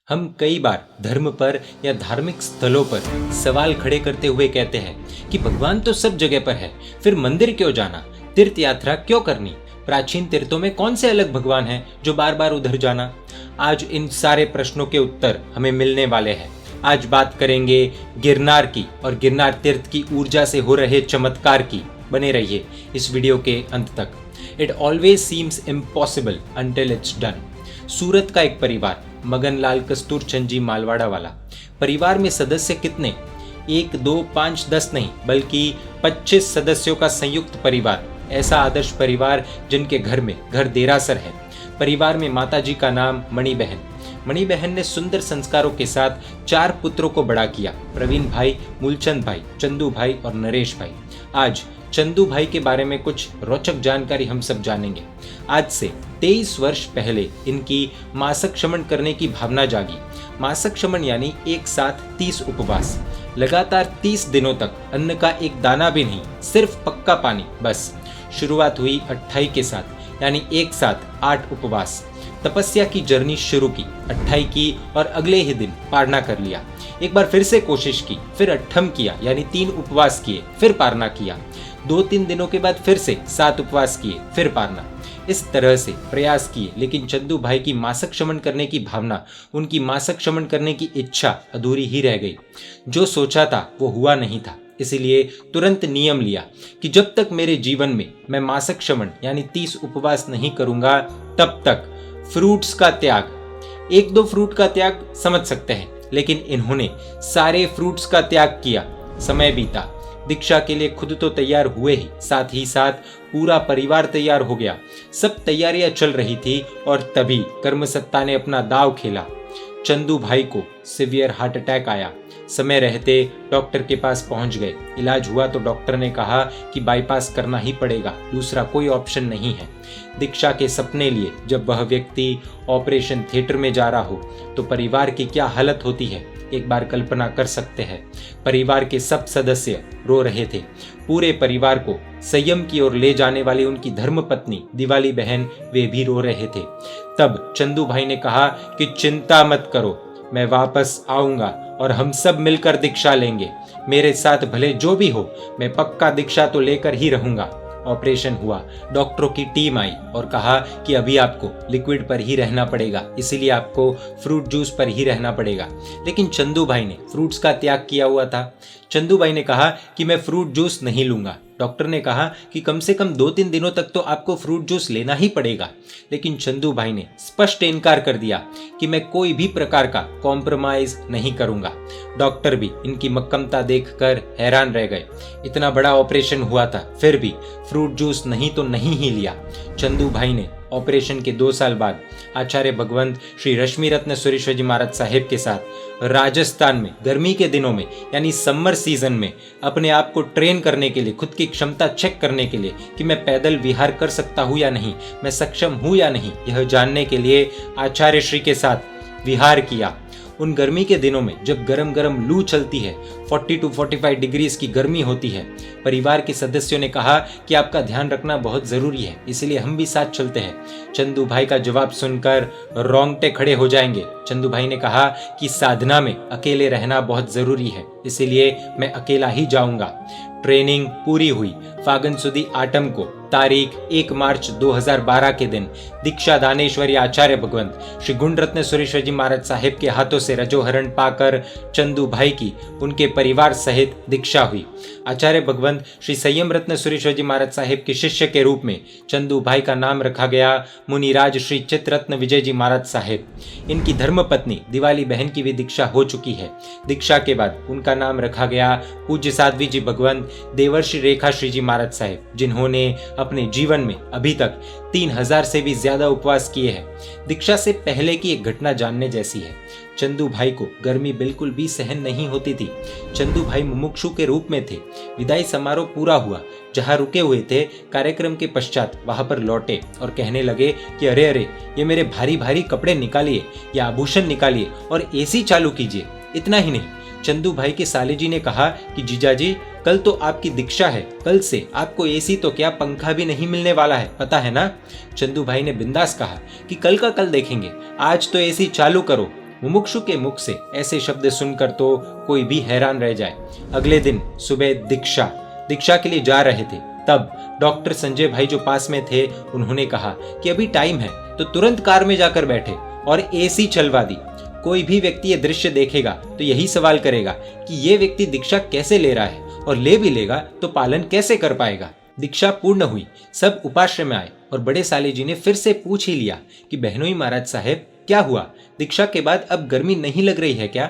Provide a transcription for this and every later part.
हम कई बार धर्म पर या धार्मिक स्थलों पर सवाल खड़े करते हुए कहते हैं कि भगवान तो सब जगह पर है, फिर मंदिर क्यों जाना, तीर्थ यात्रा क्यों करनी, प्राचीन तीर्थों में कौन से अलग भगवान हैं जो बार बार उधर जाना। आज इन सारे प्रश्नों के उत्तर हमें मिलने वाले हैं। आज बात करेंगे गिरनार की और गिरनार तीर्थ की ऊर्जा से हो रहे चमत्कार की। बने रहिए इस वीडियो के अंत तक। It always seems impossible until it's done. Surat का एक परिवार, मगनलाल कस्तूरचंद जी मालवाड़ा वाला। परिवार में सदस्य कितने? 1, 2, 5, 10 नहीं, बल्कि 25 सदस्यों का संयुक्त परिवार। ऐसा आदर्श परिवार जिनके घर में घर देरासर है। परिवार में माताजी का नाम मणिबहन। मणिबहन ने सुंदर संस्कारों के साथ 4 पुत्रों को बड़ा किया: प्रवीण भाई, मूलचंद भाई, चंदू भाई और नरेश भाई। आज चंदू भाई के बारे में कुछ रोचक जानकारी हम सब जानेंगे। आज से 23 वर्ष पहले इनकी मासिक क्षमण करने की भावना जागी। मासिक क्षमण यानी एक साथ 30 उपवास। लगातार 30 दिनों तक अन्न का एक दाना भी नहीं, सिर्फ पक्का पानी बस। शुरुआत हुई 28 के साथ, यानी एक साथ 8 उपवास। तपस्या की जर्नी शुरू की, 28 की और अगले ही दिन पारना कर लिया। एक बार फिर से कोशिश की, फिर 8 किया, यानी 3 उपवास किए, फिर पारना किया। 2-3 दिनों के बाद फिर से 7 उपवास किए, फिर पारना। इस तरह से प्रयास किए, लेकिन चंदू भाई की मासिक क्षमण करने की भावना, उनकी मासिक क्षमण करने की इच्छा अधूरी ही रह गई। जो सोचा था वो हुआ नहीं था। इसीलिए तुरंत नियम लिया कि जब तक मेरे जीवन में मैं मासिक क्षमण यानी 30 उपवास नहीं करूंगा, तब तक फ्रूट्स का त्याग। 1-2 फ्रूट का त्याग समझ सकते हैं, लेकिन इन्होंने सारे फ्रूट्स का त्याग किया। समय बीता, दीक्षा के लिए खुद तो तैयार हुए ही साथ पूरा परिवार तैयार हो गया। सब तैयारियां चल रही थी और तभी कर्मसत्ता ने अपना दाव खेला। चंदू भाई को सीवियर हार्ट अटैक आया। समय रहते डॉक्टर के पास पहुंच गए। इलाज हुआ तो डॉक्टर ने कहा कि बाईपास करना ही पड़ेगा, दूसरा कोई ऑप्शन नहीं है। दीक्षा के सपने लिए जब वह व्यक्ति ऑपरेशन थिएटर में जा रहा हो तो परिवार की क्या हालत होती है, एक बार कल्पना कर सकते हैं। परिवार के सब सदस्य रो रहे थे। पूरे परिवार को संयम की ओर ले जाने वाली उनकी धर्मपत्नी दिवाली बहन, वे भी रो रहे थे। तब चंदू भाई ने कहा कि चिंता मत करो, मैं वापस आऊंगा और हम सब मिलकर दीक्षा लेंगे। मेरे साथ भले जो भी हो, मैं पक्का दीक्षा तो लेकर ही रहूंगा। ऑपरेशन हुआ, डॉक्टरों की टीम आई और कहा कि अभी आपको लिक्विड पर ही रहना पड़ेगा, इसीलिए आपको फ्रूट जूस पर ही रहना पड़ेगा। लेकिन चंदू भाई ने फ्रूट्स का त्याग किया हुआ था। चंदू भाई ने कहा कि मैं फ्रूट जूस नहीं लूंगा। डॉक्टर ने कहा कि कम से कम 2-3 दिनों तक तो आपको फ्रूट जूस लेना ही पड़ेगा। लेकिन चंदू भाई ने स्पष्ट इनकार कर दिया कि मैं कोई भी प्रकार का कॉम्प्रोमाइज नहीं करूंगा। डॉक्टर भी इनकी मक्कमता देखकर हैरान रह गए। इतना बड़ा ऑपरेशन हुआ था, फिर भी फ्रूट जूस नहीं तो नहीं ही लिया। चंदू भाई ने ऑपरेशन के 2 साल बाद आचार्य भगवंत श्री रश्मि रत्न सुरेश्वर जी महाराज साहेब के साथ राजस्थान में गर्मी के दिनों में यानी समर सीजन में अपने आप को ट्रेन करने के लिए, खुद की क्षमता चेक करने के लिए कि मैं पैदल विहार कर सकता हूँ या नहीं, मैं सक्षम हूँ या नहीं, यह जानने के लिए आचार्य श्री के साथ विहार किया। उन गर्मी के दिनों में जब गरम गरम लू चलती है, 40 to 45 डिग्रीज की गर्मी होती है, परिवार के सदस्यों ने कहा कि आपका ध्यान रखना बहुत जरूरी है, इसलिए हम भी साथ चलते हैं। चंदू भाई का जवाब सुनकर रोंगटे खड़े हो जाएंगे। चंदू भाई ने कहा कि साधना में अकेले रहना बहुत जरूरी है, इसीलिए मैं अकेला ही जाऊंगा। ट्रेनिंग पूरी हुई। फागुन सुदी आठम को तारीख 1 मार्च 2012 के दिन दीक्षा दानेश्वरी आचार्य भगवंत श्री गुण रत्न सुरेश्वर जी महाराज साहेब के हाथों से रजोहरण पाकर चंदू भाई की उनके परिवार सहित दीक्षा हुई। आचार्य भगवंत श्री संयम रत्न सुरेश्वर जी महाराज साहेब के शिष्य के रूप में चंदू भाई का नाम रखा गया मुनिराज श्री चित्ररत्न विजय जी महाराज साहेब। इनकी धर्मपत्नी दिवाली बहन की भी दीक्षा हो चुकी है। दीक्षा के बाद उनका नाम रखा गया पूज्य साध्वी जी भगवंत देवर्षि रेखा श्री जी महाराज साहेब, जिन्होंने अपने जीवन में अभी तक 3000 से भी ज्यादा उपवास किए हैं। दीक्षा से पहले की एक घटना जानने जैसी है। चंदू भाई को गर्मी बिल्कुल भी सहन नहीं होती थी। चंदू भाई मुमुक्षु के रूप में थे। विदाई समारोह पूरा हुआ, जहां रुके हुए थे, कार्यक्रम के पश्चात वहां पर लौटे और कहने लगे कि अरे अरे, ये मेरे भारी भारी कपड़े निकालिए या आभूषण निकालिए और एसी चालू कीजिए। इतना ही नहीं, चंदू भाई के साले जी ने कहा कि जीजाजी, कल तो आपकी दीक्षा है, कल से आपको एसी तो क्या पंखा भी नहीं मिलने वाला है, पता है ना। चंदू भाई ने बिंदास कहा कि कल का कल देखेंगे, आज तो एसी चालू करो। मुमुक्षु के मुख से ऐसे शब्द सुनकर तो कोई भी हैरान रह जाए। अगले दिन सुबह दीक्षा के लिए जा रहे थे। तब डॉक्टर संजय भाई जो पास में थे, उन्होंने कहा कि अभी टाइम है तो तुरंत कार में जाकर बैठे और एसी चलवा दी। कोई भी व्यक्ति ये दृश्य देखेगा तो यही सवाल करेगा कि ये व्यक्ति दीक्षा कैसे ले रहा है, और ले भी लेगा तो पालन कैसे कर पाएगा। दीक्षा पूर्ण हुई, सब उपाश्रय में आए और बड़े साले जी ने फिर से पूछ ही लिया कि बहनोई महाराज साहेब क्या हुआ, दीक्षा के बाद अब गर्मी नहीं लग रही है क्या?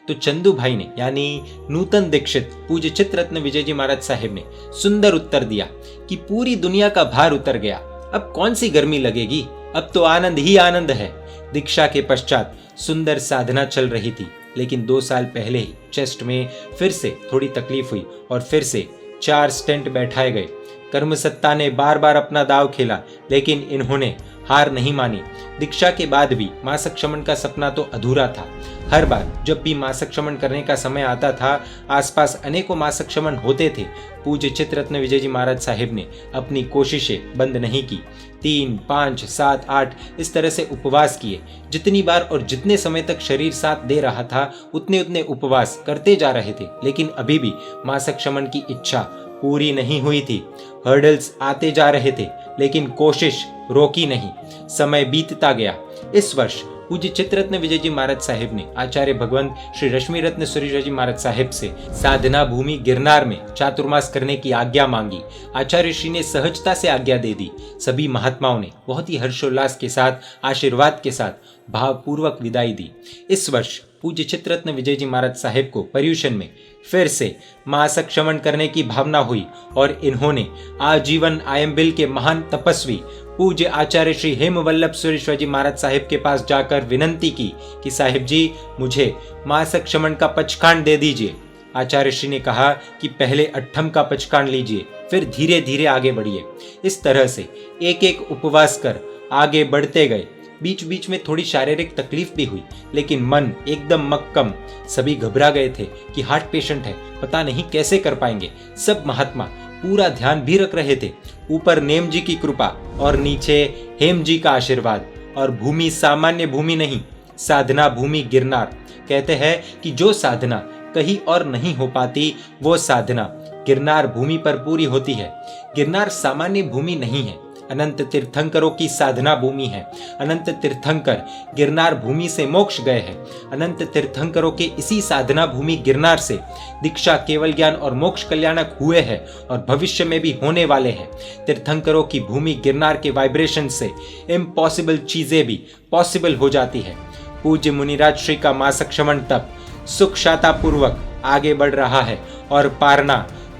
तो चंदू भाई ने यानी नूतन दीक्षित पूज्य चित्तरत्न विजय जी महाराज साहेब ने सुंदर उत्तर दिया कि पूरी दुनिया का भार उतर गया, अब कौन सी गर्मी लगेगी, अब तो आनंद ही आनंद है। दीक्षा के पश्चात सुंदर साधना चल रही थी, लेकिन 2 साल पहले ही चेस्ट में फिर से थोड़ी तकलीफ हुई और फिर से 4 स्टेंट बैठाए गए। कर्मसत्ता ने बार बार अपना दाव खेला, लेकिन इन्होंने हार नहीं मानी। दीक्षा के बाद भी मासिक क्षमण का सपना तो अधूरा था। हर बार जब भी मासिक क्षमण करने का समय आता था, आसपास अनेकों मासिक क्षमण होते थे, पूज्य चित्तरत्न विजय जी महाराज साहिब ने अपनी कोशिशें बंद नहीं की। 3, 5, 7, 8 इस तरह से उपवास किए। जितनी बार और जितने समय तक शरीर साथ दे रहा था, उतने उपवास करते जा रहे थे, लेकिन अभी भी मासिक क्षमण की इच्छा पूरी नहीं हुई थी। हर्डल्स आते जा रहे थे, लेकिन कोशिश रोकी नहीं। समय बीतता गया। इस वर्ष पूज्य चित्तरत्न विजय जी महाराज साहिब ने आचार्य भगवंत श्री रश्मि रत्न सुरेश जी महाराज साहिब से साधना भूमि गिरनार में चातुर्मास करने की आज्ञा मांगी। आचार्य श्री ने सहजता से आज्ञा दे दी। सभी महात्माओं ने बहुत ही हर्षोल्लास के साथ, आशीर्वाद के साथ भावपूर्वक विदाई दी। इस वर्ष पूज्य चित्तरत्न विजय जी महाराज साहिब को पर्यूषण में फिर से मासिक क्षमण करने की भावना हुई और इन्होंने आजीवन आयम्बिल के महान तपस्वी पूज्य आचार्य श्री हेमवल्लभ सुरेश्वर जी महाराज साहिब के पास जाकर विनंती की कि साहिब जी, मुझे मासिक क्षमण का पचखांड दे दीजिए। आचार्य श्री ने कहा कि पहले अट्ठम का पचखांड लीजिए, फिर धीरे धीरे आगे बढ़िए। इस तरह से एक एक उपवास कर आगे बढ़ते गए। बीच बीच में थोड़ी शारीरिक तकलीफ भी हुई, लेकिन मन एकदम मक्कम। सभी घबरा गए थे कि हार्ट पेशेंट है, पता नहीं कैसे कर पाएंगे। सब महात्मा पूरा ध्यान भी रख रहे थे। ऊपर नेम जी की कृपा और नीचे हेम जी का आशीर्वाद। और भूमि सामान्य भूमि नहीं, साधना भूमि गिरनार। कहते हैं कि जो साधना कहीं और नहीं हो पाती, वो साधना गिरनार भूमि पर पूरी होती है। गिरनार सामान्य भूमि नहीं है, अनंत तीर्थंकरों की साधना भूमि है। अनंत तीर्थंकर गिरनार भूमि से मोक्ष गए हैं। अनंत तीर्थंकरों के इसी साधना भूमि गिरनार से दीक्षा, केवल ज्ञान और मोक्ष कल्याणक हुए हैं और भविष्य में भी होने वाले हैं। तीर्थंकरों की भूमि गिरनार के वाइब्रेशन से इम्पॉसिबल चीजें भी पॉसिबल हो जाती है। पूज्य मुनिराज श्री का मासिक क्षमण तप सुख शाता पूर्वक आगे बढ़ रहा है और पारना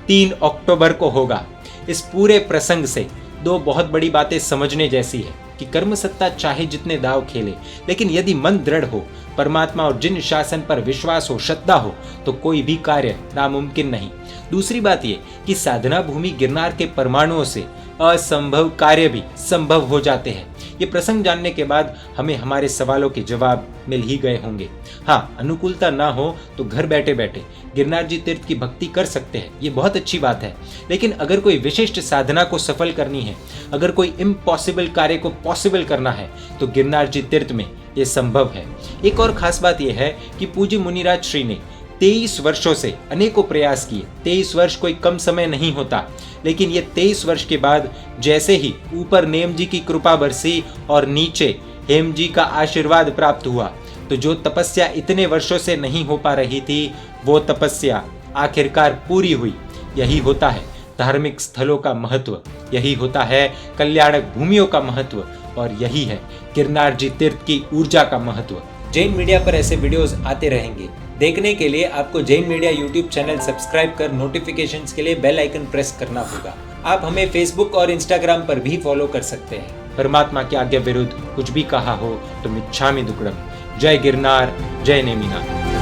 3 अक्टूबर को होगा। इस पूरे प्रसंग से 2 बहुत बड़ी बातें समझने जैसी है कि कर्म सत्ता चाहे जितने दाव खेले, लेकिन यदि मन दृढ़ हो, परमात्मा और जिन शासन पर विश्वास हो, श्रद्धा हो, तो कोई भी कार्य नामुमकिन नहीं। दूसरी बात यह कि साधना भूमि गिरनार के परमाणुओं से असंभव कार्य भी संभव हो जाते हैं। ये प्रसंग जानने के बाद हमें हमारे सवालों के जवाब मिल ही गए होंगे। हाँ, अनुकूलता ना हो तो घर बैठे बैठे गिरनार जी तीर्थ की भक्ति कर सकते हैं, ये बहुत अच्छी बात है। लेकिन अगर कोई विशिष्ट साधना को सफल करनी है, अगर कोई इम्पॉसिबल कार्य को पॉसिबल करना है, तो गिरनार जी तीर्थ में ये संभव है। एक और खास बात यह है कि पूज्य मुनिराज श्री ने 23 वर्षों से अनेकों प्रयास किए। 23 वर्ष कोई कम समय नहीं होता, लेकिन ये 23 वर्ष के बाद जैसे ही ऊपर नेम जी की कृपा बरसी और नीचे हेम जी का आशीर्वाद प्राप्त हुआ, तो जो तपस्या इतने वर्षों से नहीं हो पा रही थी, वो तपस्या आखिरकार पूरी हुई। यही होता है धार्मिक स्थलों का महत्व, यही होता है कल्याणक भूमियों का महत्व, और यही है गिरनार जी तीर्थ की ऊर्जा का महत्व। जैन मीडिया पर ऐसे वीडियोस आते रहेंगे। देखने के लिए आपको Jain media YouTube channel subscribe कर नोटिफिकेशंस के लिए बेल आइकन प्रेस करना होगा। आप हमें फेसबुक और इंस्टाग्राम पर भी फॉलो कर सकते हैं। परमात्मा की आज्ञा विरुद्ध कुछ भी कहा हो तो मिच्छामि दुक्कडम। जय गिरनार, जय नेमिनाथ।